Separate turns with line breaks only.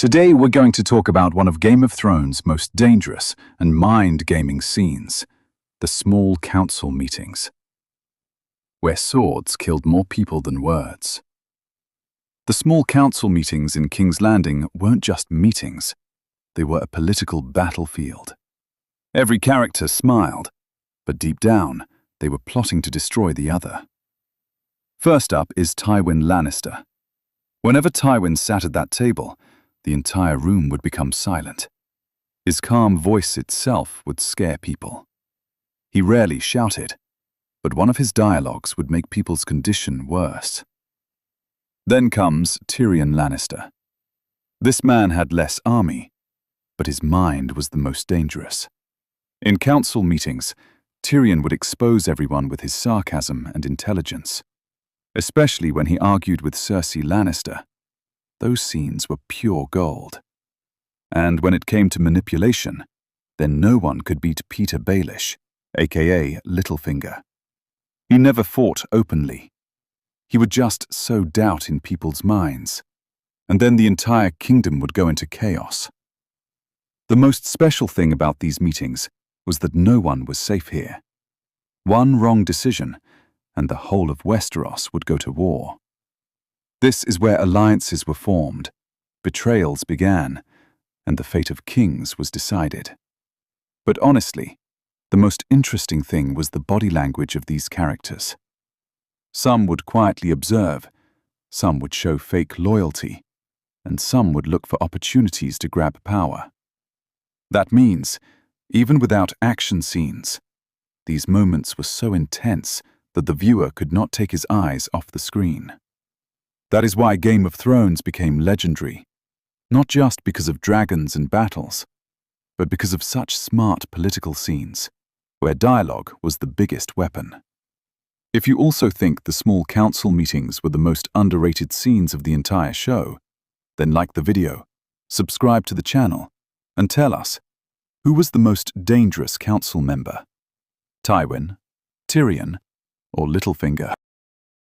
Today we're going to talk about one of Game of Thrones' most dangerous and mind-gaming scenes, the small council meetings, where swords killed more people than words. The small council meetings in King's Landing weren't just meetings, they were a political battlefield. Every character smiled, but deep down, they were plotting to destroy the other. First up is Tywin Lannister. Whenever Tywin sat at that table, the entire room would become silent. His calm voice itself would scare people. He rarely shouted, but one of his dialogues would make people's condition worse. Then comes Tyrion Lannister. This man had less army, but his mind was the most dangerous. In council meetings, Tyrion would expose everyone with his sarcasm and intelligence, especially when he argued with Cersei Lannister. Those scenes were pure gold. And when it came to manipulation, then no one could beat Peter Baelish, aka Littlefinger. He never fought openly. He would just sow doubt in people's minds, and then the entire kingdom would go into chaos. The most special thing about these meetings was that no one was safe here. One wrong decision, and the whole of Westeros would go to war. This is where alliances were formed, betrayals began, and the fate of kings was decided. But honestly, the most interesting thing was the body language of these characters. Some would quietly observe, some would show fake loyalty, and some would look for opportunities to grab power. That means, even without action scenes, these moments were so intense that the viewer could not take his eyes off the screen. That is why Game of Thrones became legendary, not just because of dragons and battles, but because of such smart political scenes, where dialogue was the biggest weapon. If you also think the small council meetings were the most underrated scenes of the entire show, then like the video, subscribe to the channel, and tell us, who was the most dangerous council member? Tywin, Tyrion, or Littlefinger?